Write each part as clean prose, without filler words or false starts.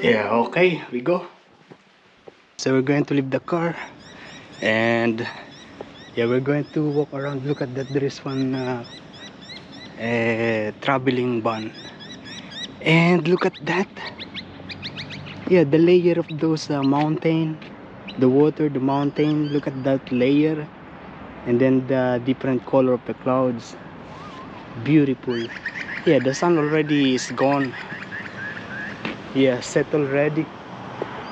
Yeah, okay, we go. So we're going to leave the car, and yeah, we're going to walk around. Look at that, there is one traveling van, and look at that. Yeah, the layer of those mountain, the water, the mountain, look at that layer, and then the different color of the clouds. Beautiful. Yeah, the sun already is gone. Yeah, set already.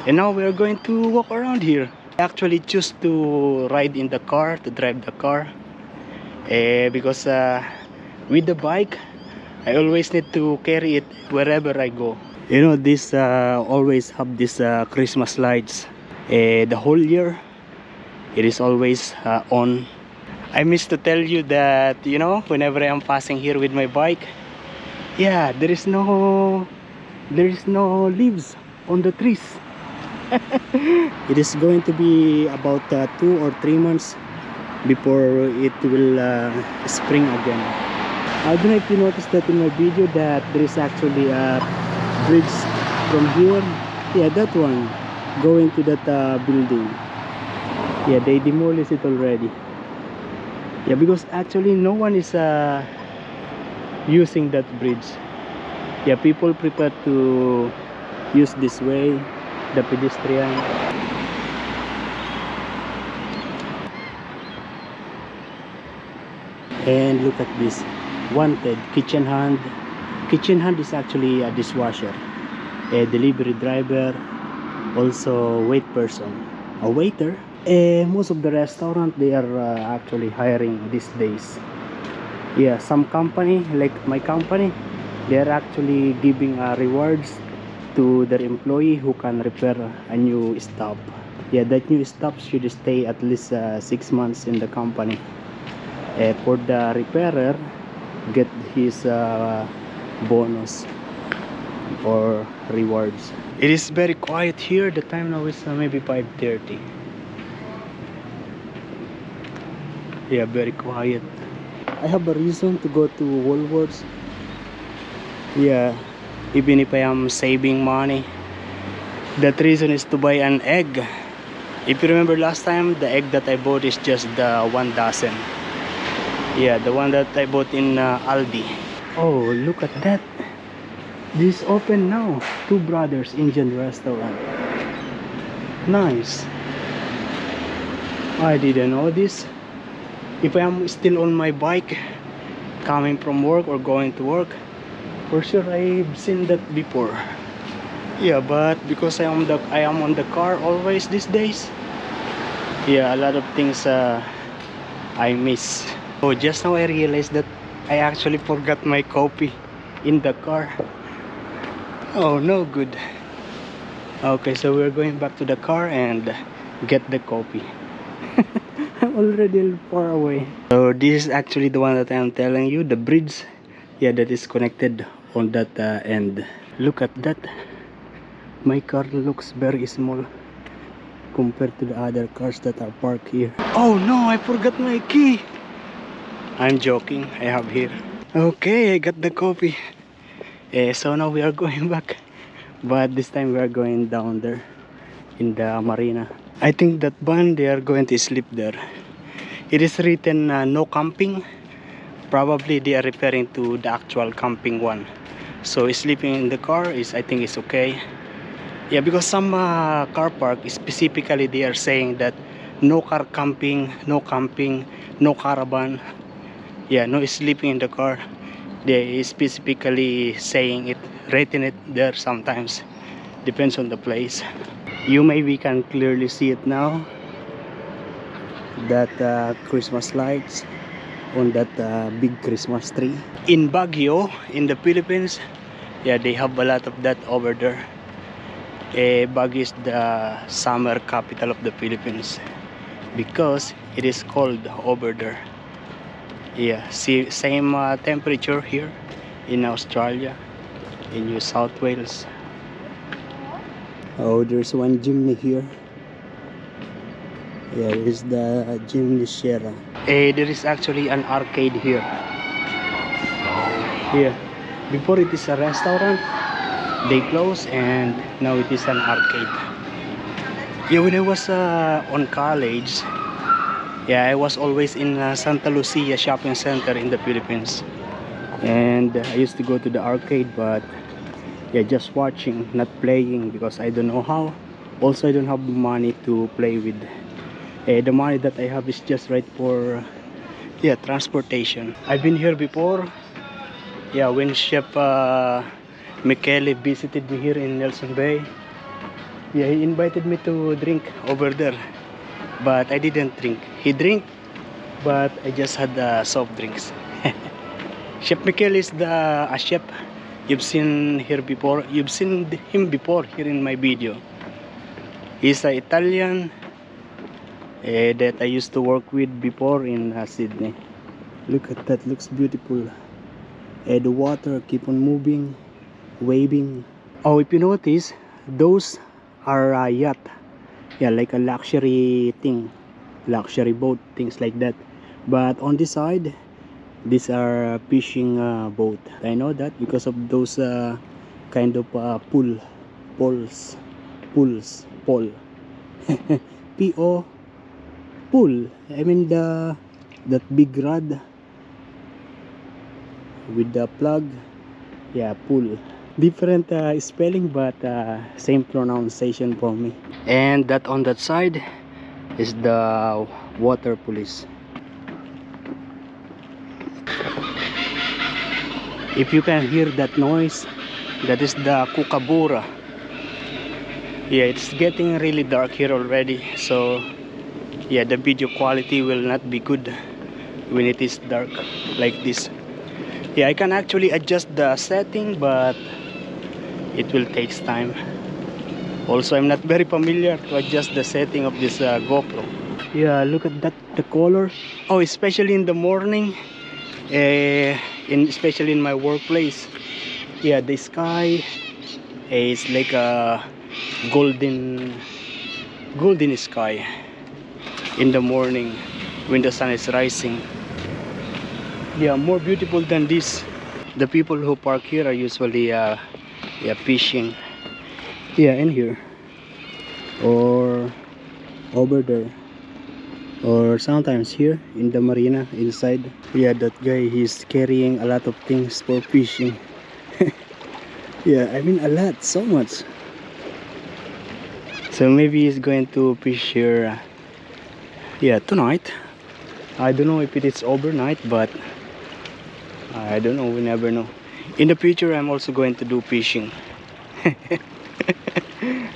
And now we are going to walk around here. I actually choose to ride in the car, to drive the car, because with the bike I always need to carry it wherever I go. You know, this always have this Christmas lights the whole year. It is always on. I miss to tell you that, you know, whenever I am passing here with my bike, yeah, there is no leaves on the trees. It is going to be about 2 or 3 months before it will spring again. I don't know if you noticed that in my video that there is actually a bridge from here. Yeah, that one going to that building. Yeah, they demolished it already. Yeah, because actually no one is using that bridge. Yeah, people prefer to use this way, the pedestrian. And look at this, wanted kitchen hand. Kitchen hand is actually a dishwasher, a delivery driver, also wait person, a waiter. Most of the restaurant, they are actually hiring these days. Yeah, some company like my company, they are actually giving rewards to their employee who can repair a new stove. Yeah, that new stove should stay at least 6 months in the company. For the repairer, get his bonus or rewards. It is very quiet here. The time now is maybe 5:30. Yeah, very quiet. I have a reason to go to Woolworths. Yeah, even if I am saving money, that reason is to buy an egg. If you remember last time, the egg that I bought is just the 1 dozen. Yeah, the one that I bought in Aldi. Oh, look at that. This is open now. Two Brothers Indian restaurant. Nice. I didn't know this. If I am still on my bike coming from work or going to work, for sure I've seen that before. Yeah, but because I am on the car always these days, yeah, a lot of things I miss. Oh, just now I realized that I actually forgot my coffee in the car. Oh, no good. Okay, so we're going back to the car and get the coffee. I'm already far away. So this is actually the one that I'm telling you, the bridge. Yeah, that is connected on that end. Look at that. My car looks very small compared to the other cars that are parked here. Oh no, I forgot my key. I'm joking, I have here. Okay, I got the coffee. So now we are going back, but this time we are going down there in the marina. I think that van, they are going to sleep there. It is written no camping. Probably they are referring to the actual camping one. So sleeping in the car is, I think, is okay. Yeah, because some car park specifically they are saying that no car camping, no camping, no caravan. Yeah, no sleeping in the car. They specifically saying it, written it there sometimes. Depends on the place. You maybe can clearly see it now. That Christmas lights on that big Christmas tree. In Baguio, in the Philippines, yeah, they have a lot of that over there. Baguio is the summer capital of the Philippines because it is cold over there. Yeah, see, same temperature here in Australia, in New South Wales. Oh, there's one chimney here. Yeah, it is the Gym Lishera. There is actually an arcade here. Yeah, before it is a restaurant, they closed, and now it is an arcade. Yeah, when I was on college, yeah, I was always in Santa Lucia shopping center in the Philippines, and I used to go to the arcade, but yeah, just watching, not playing, because I don't know how. Also, I don't have money to play with. The money that I have is just right for yeah, transportation. I've been here before. Yeah, when Chef Michele visited me here in Nelson Bay. Yeah, he invited me to drink over there, but I didn't drink. He drank, but I just had soft drinks. Chef Michele is a chef you've seen here before. You've seen him before here in my video. He's an Italian that I used to work with before in Sydney. Look at that, looks beautiful. The water keep on moving, waving. Oh, if you notice, those are yacht. Yeah, like a luxury thing, luxury boat, things like that. But on this side, these are fishing boat. I know that because of those kind of pole, pole, P-O, pool. I mean that big rod with the plug. Yeah, pool. Different spelling, but same pronunciation for me. And that on that side is the water police. If you can hear that noise, that is the kookaburra. Yeah, it's getting really dark here already, so yeah, the video quality will not be good when it is dark like this. Yeah, I can actually adjust the setting, but it will take time. Also, I'm not very familiar to adjust the setting of this GoPro. Yeah, look at that, the color. Oh, especially in the morning, especially in my workplace. Yeah, the sky is like a golden sky in the morning when the sun is rising. Yeah, more beautiful than this. The people who park here are usually yeah, fishing. Yeah, in here or over there, or sometimes here in the marina inside. Yeah, that guy, he's carrying a lot of things for fishing. Yeah, I mean a lot, so much. So maybe he's going to fish here yeah, tonight. I don't know if it is overnight, but I don't know, we never know. In the future, I'm also going to do fishing.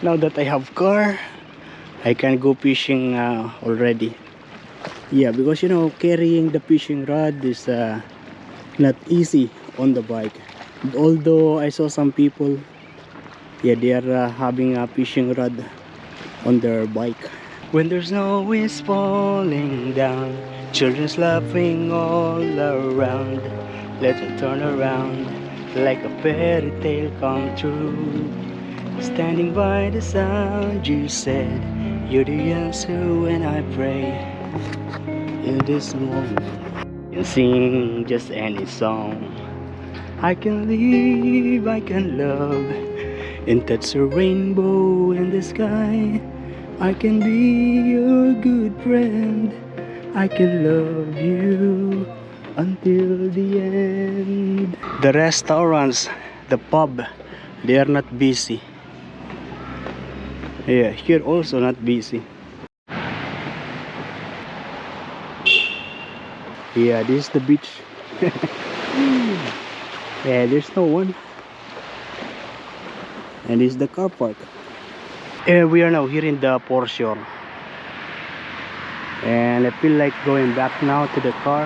Now that I have car, I can go fishing already. Yeah, because you know, carrying the fishing rod is not easy on the bike. Although I saw some people, yeah, they are having a fishing rod on their bike. When there's snow is falling down, children's laughing all around. Let's turn around like a fairy tale come true. Standing by the sound, you said you're the answer when I pray. In this moment, I can sing just any song. I can live, I can love, and touch a rainbow in the sky. I can be your good friend. I can love you until the end. The restaurants, the pub, they are not busy. Yeah, here also not busy. Yeah, this is the beach. Yeah, there's no one. And this is the car park. We are now here in the foreshore, and I feel like going back now to the car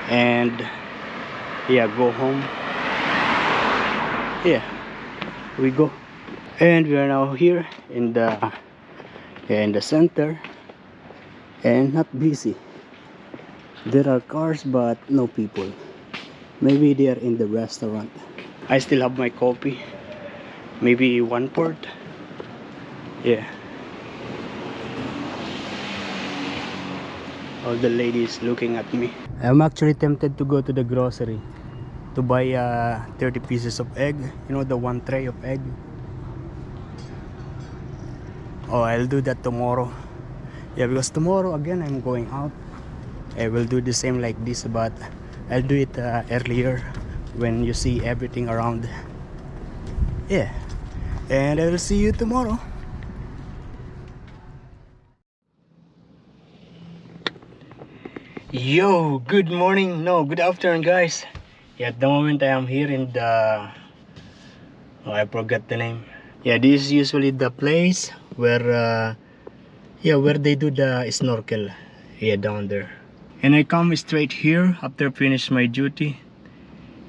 and yeah, go home. Yeah, we go. And we are now here in the center, and not busy. There are cars but no people. Maybe they are in the restaurant. I still have my coffee, maybe 1 quart. Yeah. All the ladies looking at me. I'm actually tempted to go to the grocery to buy 30 pieces of egg. You know, the one tray of egg. Oh, I'll do that tomorrow. Yeah, because tomorrow again I'm going out. I will do the same like this, but I'll do it earlier when you see everything around. Yeah, and I will see you tomorrow. Yo, good morning, no, good afternoon guys. Yeah, at the moment I am here in the, oh, I forgot the name. Yeah, this is usually the place where yeah, where they do the snorkel. Yeah, down there. And I come straight here after finish my duty.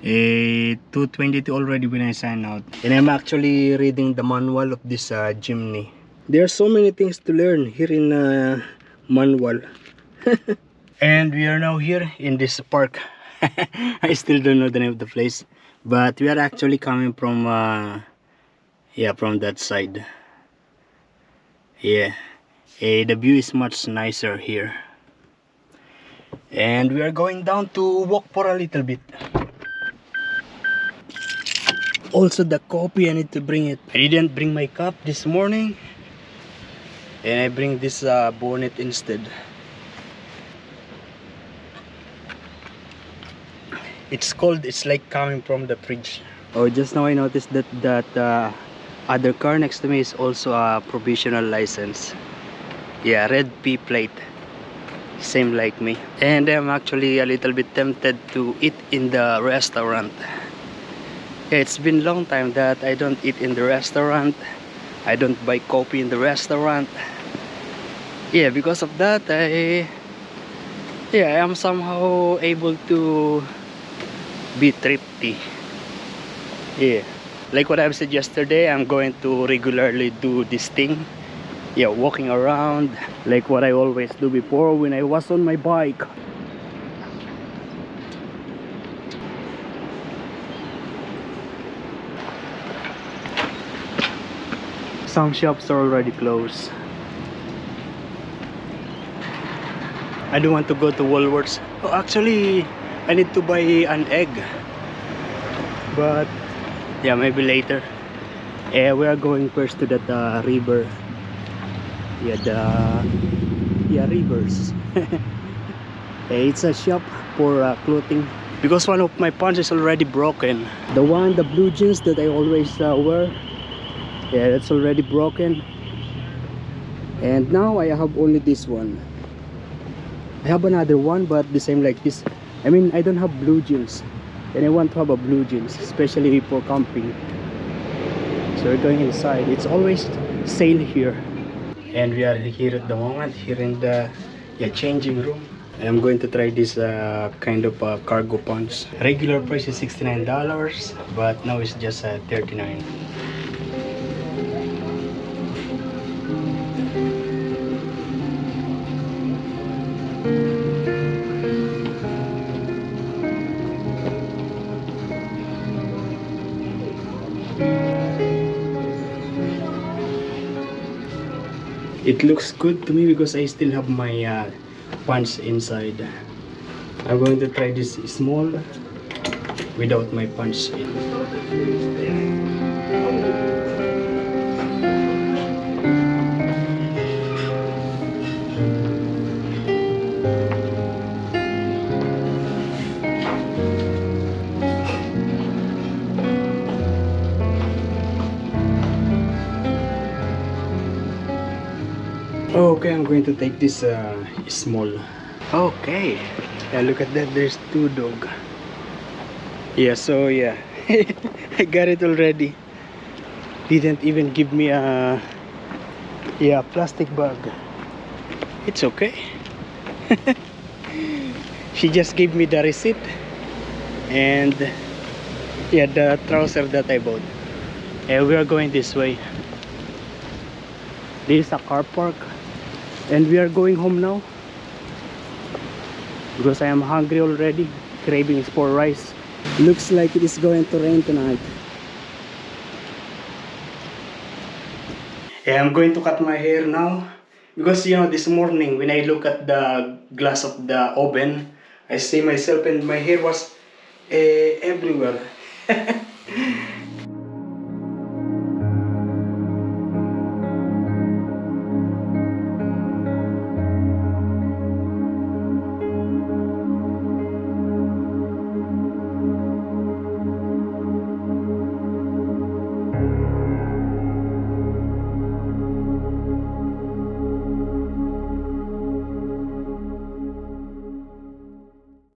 2:22 already when I sign out. And I'm actually reading the manual of this chimney. There are so many things to learn here in manual. And we are now here in this park. I still don't know the name of the place, but we are actually coming from yeah, from that side. Yeah, the view is much nicer here. And we are going down to walk for a little bit. Also the coffee, I need to bring it. I didn't bring my cup this morning, and I bring this bonnet instead. It's cold, it's like coming from the fridge. Oh, just now I noticed that other car next to me is also a provisional license. Yeah, red P plate, same like me. And I'm actually a little bit tempted to eat in the restaurant. Yeah, it's been a long time that I don't eat in the restaurant. I don't buy coffee in the restaurant. Yeah, because of that I am somehow able to be thrifty. Yeah, like what I've said yesterday, I'm going to regularly do this thing. Yeah, walking around like what I always do before when I was on my bike. Some shops are already closed. I don't want to go to Woolworths. Oh, actually I need to buy an egg, but yeah, maybe later. We are going first to that river. Yeah, rivers. It's a shop for clothing, because one of my pants is already broken. The blue jeans that I always wear, yeah, that's already broken. And now I have only this one. I have another one, but the same like this. I mean, I don't have blue jeans, and I want to have a blue jeans, especially for camping. So we're going inside. It's always sale here. And we are here at the moment, here in the changing room. I'm going to try this kind of cargo pants. Regular price is $69, but now it's just $39. It looks good to me because I still have my pants inside. I'm going to try this small without my pants in. Okay, I'm going to take this small. Okay, yeah, look at that, there's two dogs. Yeah, so yeah, I got it already. Didn't even give me a plastic bag. It's okay. She just gave me the receipt and yeah, the trouser that I bought. And we are going this way. This is a car park, and we are going home now because I am hungry already, cravings for rice. Looks like it is going to rain tonight. Yeah, I'm going to cut my hair now Because you know, this morning when I look at the glass of the oven, I see myself and my hair was everywhere.